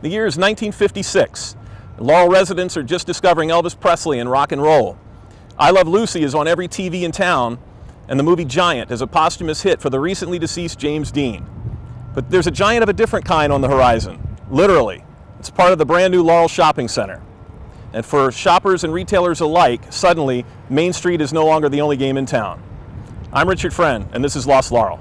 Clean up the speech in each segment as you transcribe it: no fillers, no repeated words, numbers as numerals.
The year is 1956. Laurel residents are just discovering Elvis Presley and rock and roll. I Love Lucy is on every TV in town, and the movie Giant is a posthumous hit for the recently deceased James Dean. But there's a giant of a different kind on the horizon, literally. It's part of the brand new Laurel Shopping Center. And for shoppers and retailers alike, suddenly, Main Street is no longer the only game in town. I'm Richard Friend, and this is Lost Laurel.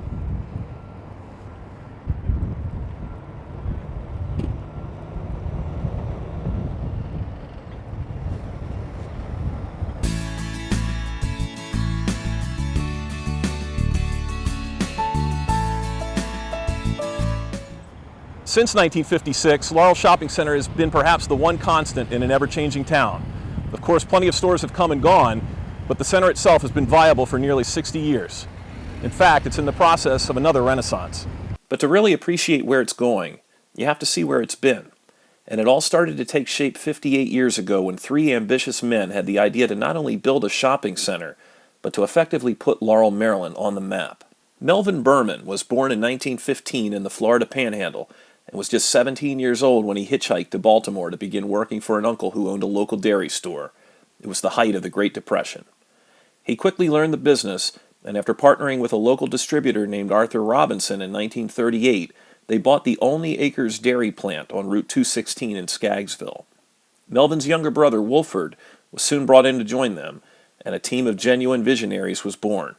Since 1956, Laurel Shopping Center has been perhaps the one constant in an ever-changing town. Of course, plenty of stores have come and gone, but the center itself has been viable for nearly 60 years. In fact, it's in the process of another renaissance. But to really appreciate where it's going, you have to see where it's been. And it all started to take shape 58 years ago when three ambitious men had the idea to not only build a shopping center, but to effectively put Laurel, Maryland on the map. Melvin Berman was born in 1915 in the Florida Panhandle, and was just 17 years old when he hitchhiked to Baltimore to begin working for an uncle who owned a local dairy store. It was the height of the Great Depression. He quickly learned the business, and after partnering with a local distributor named Arthur Robinson in 1938, they bought the Olney Acres dairy plant on Route 216 in Skaggsville. Melvin's younger brother, Wolford, was soon brought in to join them, and a team of genuine visionaries was born.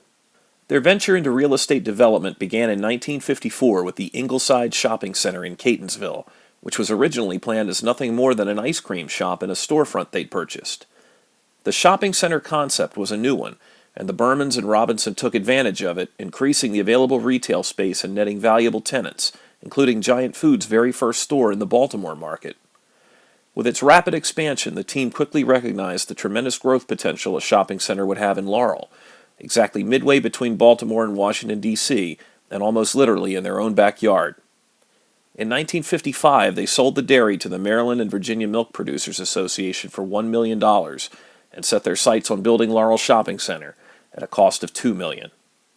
Their venture into real estate development began in 1954 with the Ingleside Shopping Center in Catonsville, which was originally planned as nothing more than an ice cream shop in a storefront they'd purchased. The shopping center concept was a new one, and the Bermans and Robinson took advantage of it, increasing the available retail space and netting valuable tenants, including Giant Food's very first store in the Baltimore market. With its rapid expansion, the team quickly recognized the tremendous growth potential a shopping center would have in Laurel, exactly midway between Baltimore and Washington, D.C., and almost literally in their own backyard. In 1955, they sold the dairy to the Maryland and Virginia Milk Producers Association for $1 million and set their sights on building Laurel Shopping Center at a cost of $2 million.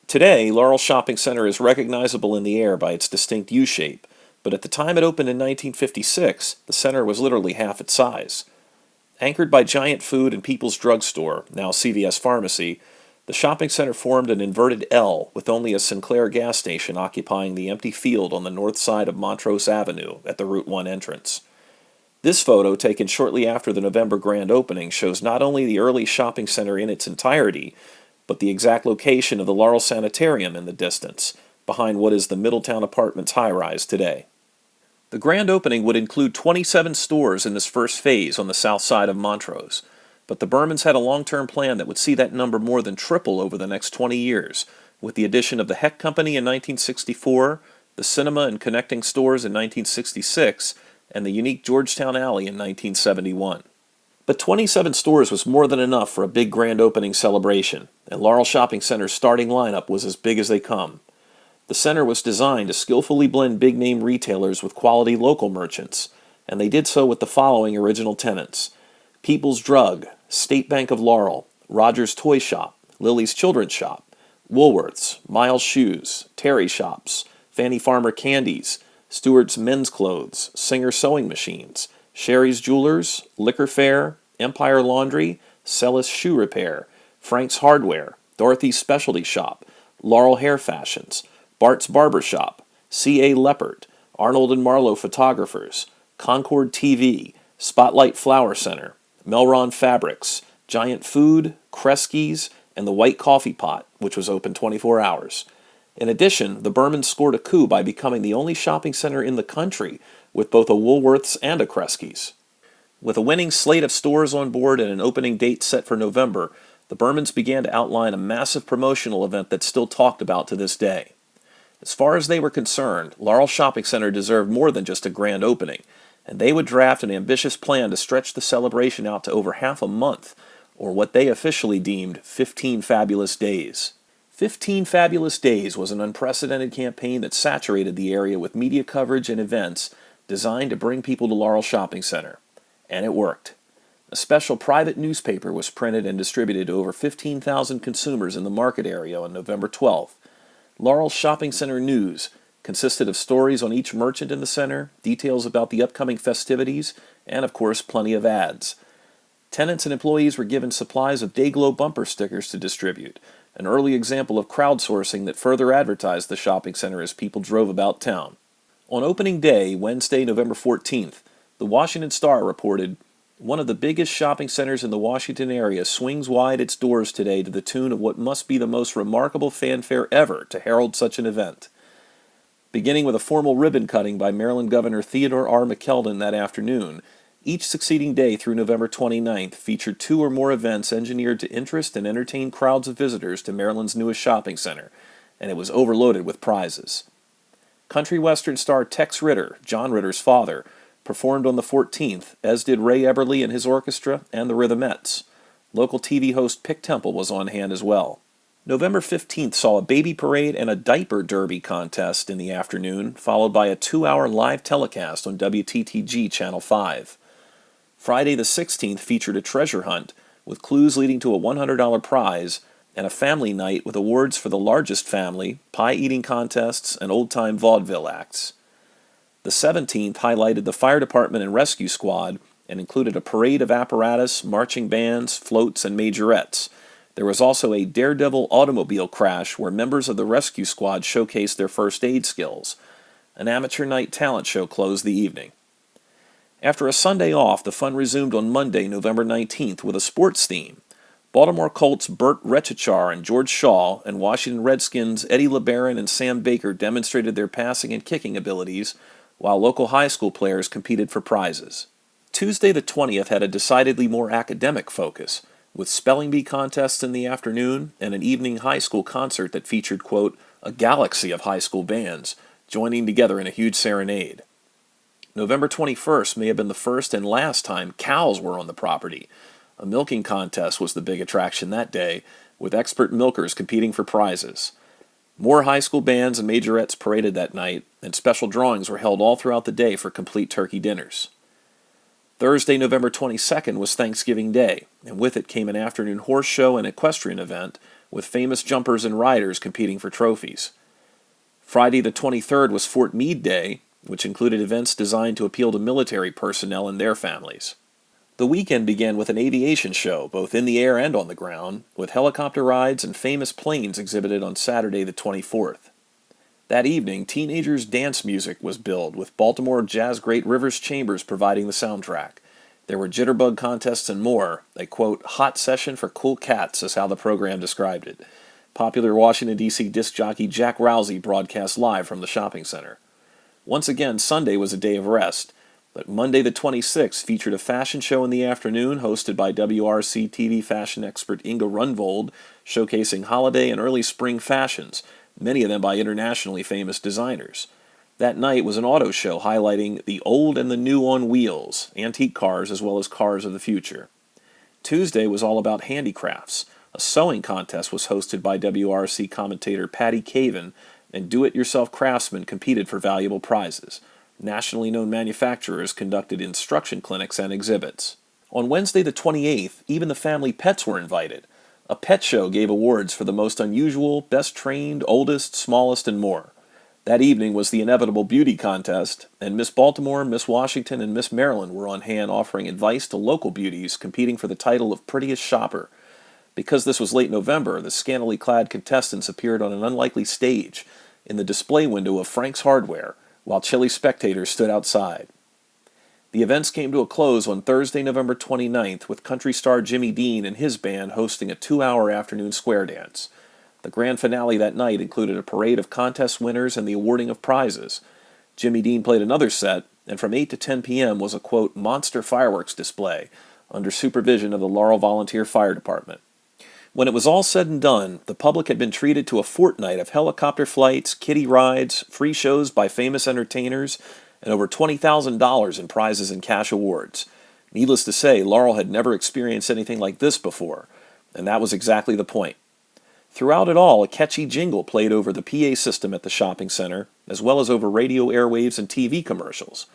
Today, Laurel Shopping Center is recognizable in the air by its distinct U-shape, but at the time it opened in 1956, the center was literally half its size. Anchored by Giant Food and People's Drug Store, now CVS Pharmacy, the shopping center formed an inverted L with only a Sinclair gas station occupying the empty field on the north side of Montrose Avenue at the Route 1 entrance. This photo, taken shortly after the November grand opening, shows not only the early shopping center in its entirety, but the exact location of the Laurel Sanitarium in the distance, behind what is the Middletown Apartments high-rise today. The grand opening would include 27 stores in this first phase on the south side of Montrose. But the Bermans had a long-term plan that would see that number more than triple over the next 20 years, with the addition of the Heck Company in 1964, the cinema and connecting stores in 1966, and the unique Georgetown Alley in 1971. But 27 stores was more than enough for a big grand opening celebration, and Laurel Shopping Center's starting lineup was as big as they come. The center was designed to skillfully blend big-name retailers with quality local merchants, and they did so with the following original tenants: People's Drug, State Bank of Laurel, Rogers Toy Shop, Lily's Children's Shop, Woolworths, Miles Shoes, Terry Shops, Fannie Farmer Candies, Stewart's Men's Clothes, Singer Sewing Machines, Sherry's Jewelers, Liquor Fair, Empire Laundry, Celis Shoe Repair, Frank's Hardware, Dorothy's Specialty Shop, Laurel Hair Fashions, Bart's Barber Shop, C.A. Leppert, Arnold and Marlowe Photographers, Concord TV, Spotlight Flower Center, Melron Fabrics, Giant Food, Kresge's, and the White Coffee Pot, which was open 24 hours. In addition, the Bermans scored a coup by becoming the only shopping center in the country with both a Woolworths and a Kresge's. With a winning slate of stores on board and an opening date set for November, the Bermans began to outline a massive promotional event that's still talked about to this day. As far as they were concerned, Laurel Shopping Center deserved more than just a grand opening, and they would draft an ambitious plan to stretch the celebration out to over half a month, or what they officially deemed 15 fabulous days. 15 Fabulous Days was an unprecedented campaign that saturated the area with media coverage and events designed to bring people to Laurel Shopping Center. And it worked. A special private newspaper was printed and distributed to over 15,000 consumers in the market area on November 12th. Laurel Shopping Center News consisted of stories on each merchant in the center, details about the upcoming festivities, and of course plenty of ads. Tenants and employees were given supplies of Dayglow bumper stickers to distribute, an early example of crowdsourcing that further advertised the shopping center as people drove about town. On opening day, Wednesday, November 14th, the Washington Star reported, "One of the biggest shopping centers in the Washington area swings wide its doors today to the tune of what must be the most remarkable fanfare ever to herald such an event." Beginning with a formal ribbon cutting by Maryland Governor Theodore R. McKeldin that afternoon, each succeeding day through November 29th featured 2 or more events engineered to interest and entertain crowds of visitors to Maryland's newest shopping center, and it was overloaded with prizes. Country western star Tex Ritter, John Ritter's father, performed on the 14th, as did Ray Eberly and his orchestra and the Rhythmettes. Local TV host Pick Temple was on hand as well. November 15th saw a baby parade and a diaper derby contest in the afternoon, followed by a 2-hour live telecast on WTTG Channel 5. Friday the 16th featured a treasure hunt, with clues leading to a $100 prize, and a family night with awards for the largest family, pie-eating contests, and old-time vaudeville acts. The 17th highlighted the fire department and rescue squad, and included a parade of apparatus, marching bands, floats, and majorettes. There was also a daredevil automobile crash where members of the rescue squad showcased their first aid skills. An amateur night talent show closed the evening. After a Sunday off, the fun resumed on Monday, November 19th, with a sports theme. Baltimore Colts' Burt Rechichar and George Shaw and Washington Redskins' Eddie LeBaron and Sam Baker demonstrated their passing and kicking abilities, while local high school players competed for prizes. Tuesday the 20th had a decidedly more academic focus, with spelling bee contests in the afternoon and an evening high school concert that featured, quote, a galaxy of high school bands joining together in a huge serenade. November 21st may have been the first and last time cows were on the property. A milking contest was the big attraction that day, with expert milkers competing for prizes. More high school bands and majorettes paraded that night, and special drawings were held all throughout the day for complete turkey dinners. Thursday, November 22nd was Thanksgiving Day, and with it came an afternoon horse show and equestrian event, with famous jumpers and riders competing for trophies. Friday the 23rd was Fort Meade Day, which included events designed to appeal to military personnel and their families. The weekend began with an aviation show, both in the air and on the ground, with helicopter rides and famous planes exhibited on Saturday the 24th. That evening, teenagers' dance music was billed, with Baltimore jazz great Rivers Chambers providing the soundtrack. There were jitterbug contests and more. A, quote, hot session for cool cats is how the program described it. Popular Washington, D.C. disc jockey Jack Rousey broadcast live from the shopping center. Once again, Sunday was a day of rest, but Monday the 26th featured a fashion show in the afternoon hosted by WRC TV fashion expert Inga Runvold, showcasing holiday and early spring fashions, many of them by internationally famous designers. That night was an auto show highlighting the old and the new on wheels, antique cars as well as cars of the future. Tuesday was all about handicrafts. A sewing contest was hosted by WRC commentator Patty Caven, and do-it-yourself craftsmen competed for valuable prizes. Nationally known manufacturers conducted instruction clinics and exhibits. On Wednesday the 28th, even the family pets were invited. A pet show gave awards for the most unusual, best trained, oldest, smallest, and more. That evening was the inevitable beauty contest, and Miss Baltimore, Miss Washington, and Miss Maryland were on hand offering advice to local beauties competing for the title of Prettiest Shopper. Because this was late November, the scantily clad contestants appeared on an unlikely stage in the display window of Frank's Hardware, while chilly spectators stood outside. The events came to a close on Thursday, November 29th, with country star Jimmy Dean and his band hosting a 2-hour afternoon square dance. The grand finale that night included a parade of contest winners and the awarding of prizes. Jimmy Dean played another set, and from 8 to 10 p.m. was a, quote, monster fireworks display under supervision of the Laurel Volunteer Fire Department. When it was all said and done, the public had been treated to a fortnight of helicopter flights, kiddie rides, free shows by famous entertainers, and over $20,000 in prizes and cash awards. Needless to say, Laurel had never experienced anything like this before, and that was exactly the point. Throughout it all, a catchy jingle played over the PA system at the shopping center, as well as over radio airwaves and TV commercials.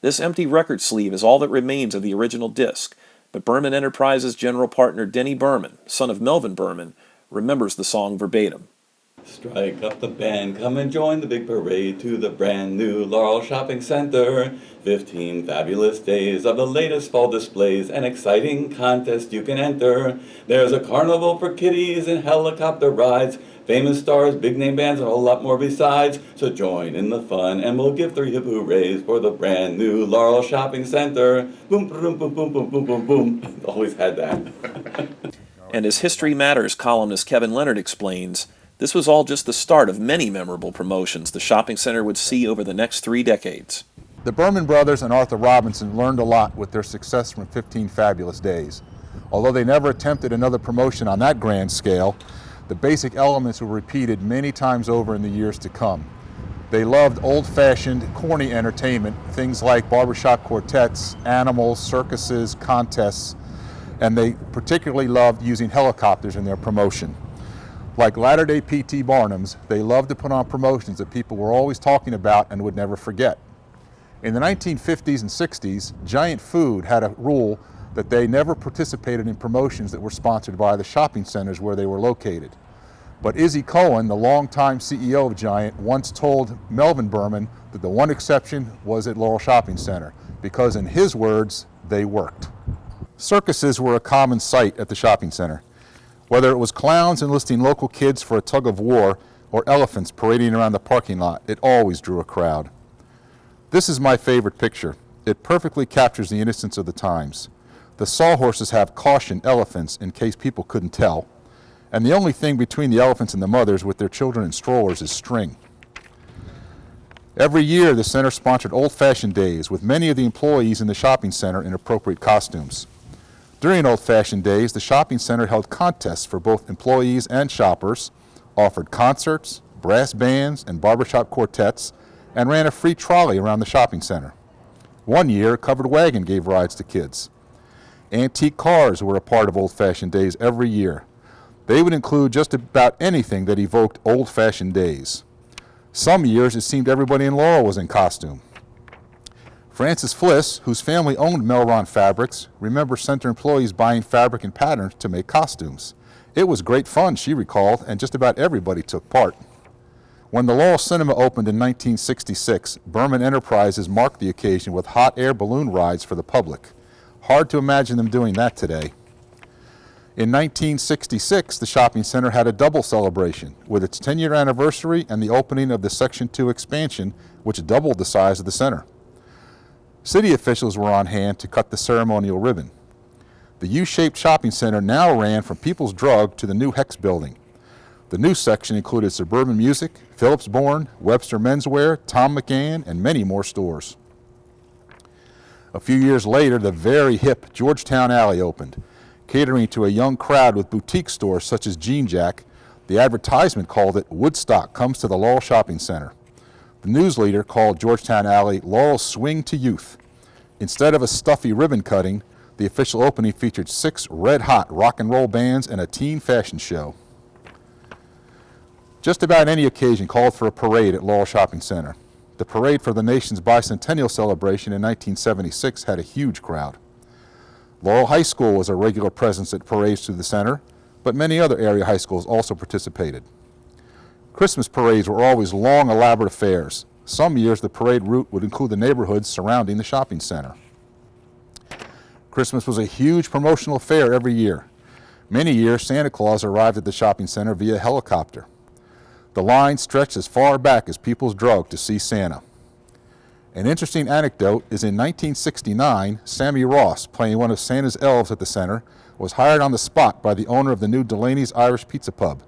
This empty record sleeve is all that remains of the original disc, but Berman Enterprises general partner Denny Berman, son of Melvin Berman, remembers the song verbatim. Strike up the band, come and join the big parade to the brand new Laurel Shopping Center. 15 fabulous days of the latest fall displays and exciting contests you can enter. There's a carnival for kiddies and helicopter rides, famous stars, big name bands, and a whole lot more besides. So join in the fun and we'll give 3 hip hoorays for the brand new Laurel Shopping Center. Boom, boom, boom, boom, boom, boom, boom, boom. Always had that. And as History Matters columnist Kevin Leonard explains, this was all just the start of many memorable promotions the shopping center would see over the next 3 decades. The Berman brothers and Arthur Robinson learned a lot with their success from 15 Fabulous Days. Although they never attempted another promotion on that grand scale, the basic elements were repeated many times over in the years to come. They loved old-fashioned, corny entertainment, things like barbershop quartets, animals, circuses, contests, and they particularly loved using helicopters in their promotion. Like latter-day P.T. Barnums, they loved to put on promotions that people were always talking about and would never forget. In the 1950s and 60s, Giant Food had a rule that they never participated in promotions that were sponsored by the shopping centers where they were located. But Izzy Cohen, the longtime CEO of Giant, once told Melvin Berman that the one exception was at Laurel Shopping Center, because in his words, they worked. Circuses were a common sight at the shopping center. Whether it was clowns enlisting local kids for a tug of war or elephants parading around the parking lot, it always drew a crowd. This is my favorite picture. It perfectly captures the innocence of the times. The sawhorses have cautioned elephants in case people couldn't tell, and the only thing between the elephants and the mothers with their children in strollers is string. Every year, the center sponsored old-fashioned days with many of the employees in the shopping center in appropriate costumes. During old-fashioned days, the shopping center held contests for both employees and shoppers, offered concerts, brass bands, and barbershop quartets, and ran a free trolley around the shopping center. One year, a covered wagon gave rides to kids. Antique cars were a part of old-fashioned days every year. They would include just about anything that evoked old-fashioned days. Some years, it seemed everybody in Laurel was in costume. Frances Fliss, whose family owned Melron Fabrics, remembers center employees buying fabric and patterns to make costumes. It was great fun, she recalled, and just about everybody took part. When the Laurel Cinema opened in 1966, Berman Enterprises marked the occasion with hot air balloon rides for the public. Hard to imagine them doing that today. In 1966, the shopping center had a double celebration with its 10-year anniversary and the opening of the Section 2 expansion, which doubled the size of the center. City officials were on hand to cut the ceremonial ribbon. The U-shaped shopping center now ran from People's Drug to the new Hex building. The new section included Suburban Music, Phillips Bourne, Webster Menswear, Tom McAn, and many more stores. A few years later, the very hip Georgetown Alley opened, catering to a young crowd with boutique stores such as Jean Jack. The advertisement called it Woodstock Comes to the Laurel Shopping Center. The news leader called Georgetown Alley Laurel's Swing to Youth. Instead of a stuffy ribbon cutting, the official opening featured 6 red-hot rock and roll bands and a teen fashion show. Just about any occasion called for a parade at Laurel Shopping Center. The parade for the nation's bicentennial celebration in 1976 had a huge crowd. Laurel High School was a regular presence at parades through the center, but many other area high schools also participated. Christmas parades were always long, elaborate affairs. Some years the parade route would include the neighborhoods surrounding the shopping center. Christmas was a huge promotional affair every year. Many years Santa Claus arrived at the shopping center via helicopter. The line stretched as far back as People's Drug to see Santa. An interesting anecdote is in 1969, Sammy Ross, playing one of Santa's elves at the center, was hired on the spot by the owner of the new Delaney's Irish Pizza Pub.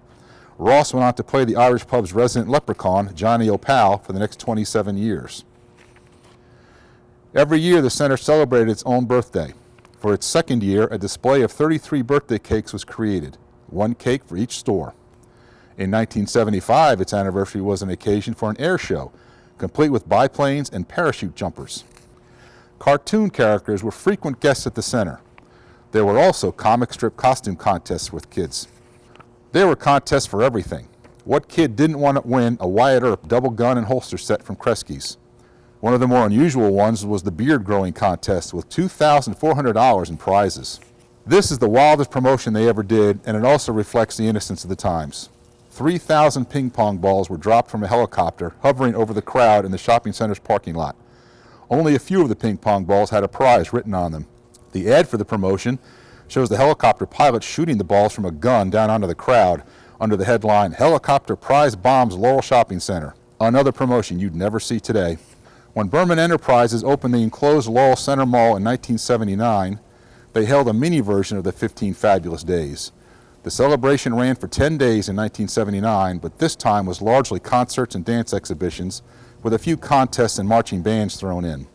Ross went on to play the Irish pub's resident leprechaun, Johnny O'Pal, for the next 27 years. Every year, the center celebrated its own birthday. For its second year, a display of 33 birthday cakes was created, 1 cake for each store. In 1975, its anniversary was an occasion for an air show, complete with biplanes and parachute jumpers. Cartoon characters were frequent guests at the center. There were also comic strip costume contests with kids. There were contests for everything. What kid didn't want to win a Wyatt Earp double gun and holster set from Kresge's? One of the more unusual ones was the beard growing contest with $2,400 in prizes. This is the wildest promotion they ever did, and it also reflects the innocence of the times. 3,000 ping pong balls were dropped from a helicopter hovering over the crowd in the shopping center's parking lot. Only a few of the ping pong balls had a prize written on them. The ad for the promotion shows the helicopter pilot shooting the balls from a gun down onto the crowd under the headline, "Helicopter Prize Bombs Laurel Shopping Center." Another promotion you'd never see today. When Berman Enterprises opened the enclosed Laurel Center Mall in 1979, they held a mini version of the 15 Fabulous Days. The celebration ran for 10 days in 1979, but this time was largely concerts and dance exhibitions with a few contests and marching bands thrown in.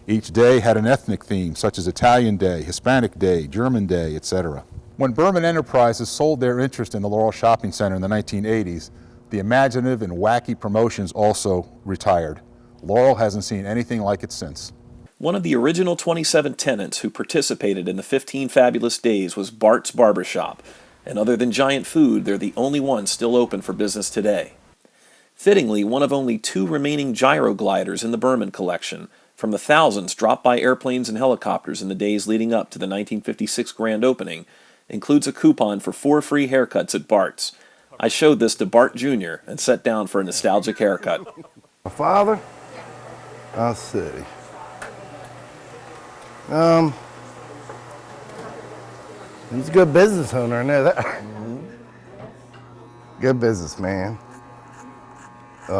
Each day had an ethnic theme, such as Italian Day, Hispanic Day, German Day, etc. When Berman Enterprises sold their interest in the Laurel Shopping Center in the 1980s, the imaginative and wacky promotions also retired. Laurel hasn't seen anything like it since. One of the original 27 tenants who participated in the 15 Fabulous Days was Bart's Barbershop, and other than Giant Food, they're the only ones still open for business today. Fittingly, one of only 2 remaining gyro gliders in the Berman collection, from the thousands dropped by airplanes and helicopters in the days leading up to the 1956 grand opening, includes a coupon for 4 free haircuts at Bart's. I showed this to Bart Jr. and sat down for a nostalgic haircut. My father? I'll see. He's a good business owner, I know that. Mm-hmm. Good businessman. He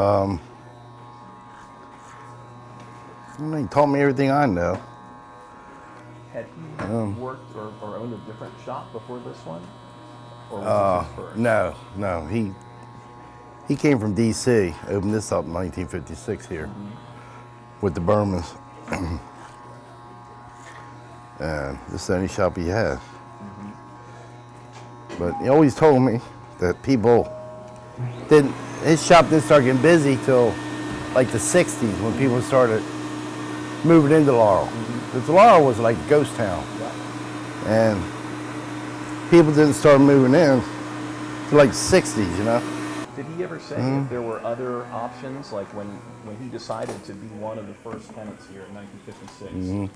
taught me everything I know. Had he worked or owned a different shop before this one? Or was this his first? No. He came from D.C., opened this up in 1956 here with the Bermans. And this is the only shop he had. But he always told me that his shop didn't start getting busy till like the 60s when people started moving into Laurel. Because Laurel was like a ghost town. And people didn't start moving in till like the 60s, you know? Did he ever say if there were other options, like when he decided to be one of the first tenants here in 1956?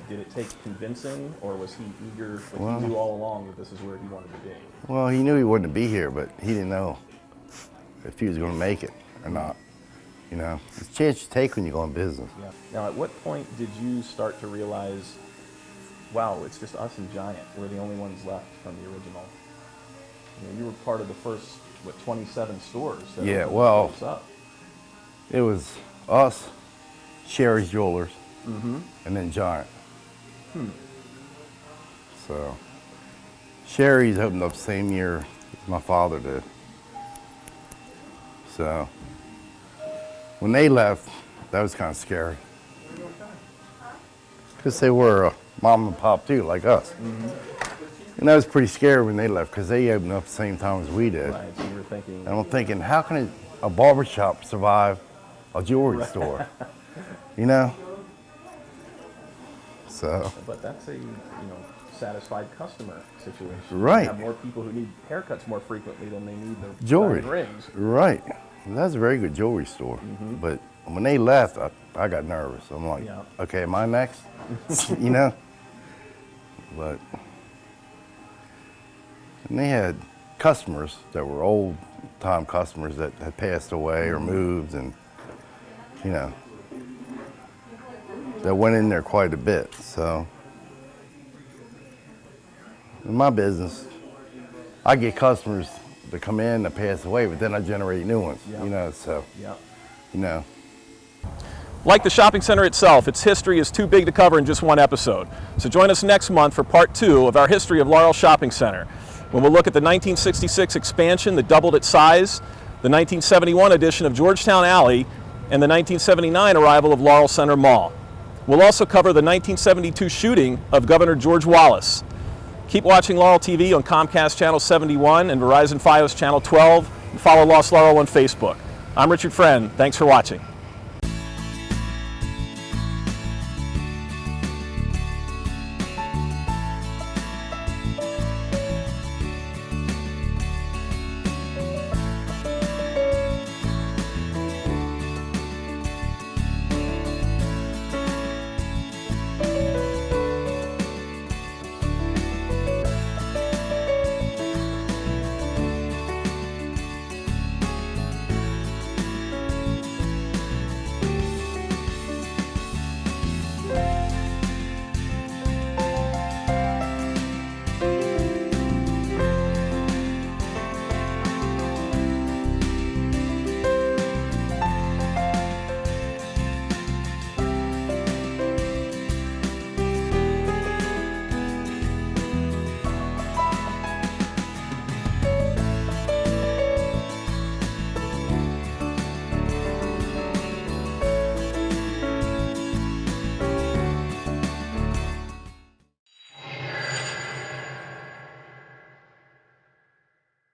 Did it take convincing, or was he eager, he knew all along that this is where he wanted to be? Well, he knew he wouldn't be here, but he didn't know if he was going to make it or not. You know, it's a chance you take when you go in business. Yeah. Now, at what point did you start to realize, wow, it's just us and Giant. We're the only ones left from the original. You were part of the first, 27 stores that yeah, opened well, the place up. It was us, Sherry's Jewelers, and then Giant. So, Sherry's opened up the same year as my father did. So, when they left, that was kind of scary. Because they were a mom and pop too, like us. And that was pretty scary when they left, because they opened up the same time as we did. Right, so you were thinking... And I'm thinking, how can a barber shop survive a jewelry store? You know? So. But that's a satisfied customer situation. Right. You have more people who need haircuts more frequently than they need the jewelry rings. Right. And that's a very good jewelry store. But when they left, I got nervous. I'm like, okay, am I next? You know? But. And they had customers that were old-time customers that had passed away or moved, and, that went in there quite a bit. So, in my business, I get customers that come in that pass away, but then I generate new ones, Like the shopping center itself, its history is too big to cover in just one episode. So join us next month for part 2 of our history of Laurel Shopping Center, when we'll look at the 1966 expansion that doubled its size, the 1971 addition of Georgetown Alley, and the 1979 arrival of Laurel Center Mall. We'll also cover the 1972 shooting of Governor George Wallace. Keep watching Laurel TV on Comcast Channel 71 and Verizon Fios Channel 12, and follow Lost Laurel on Facebook. I'm Richard Friend. Thanks for watching.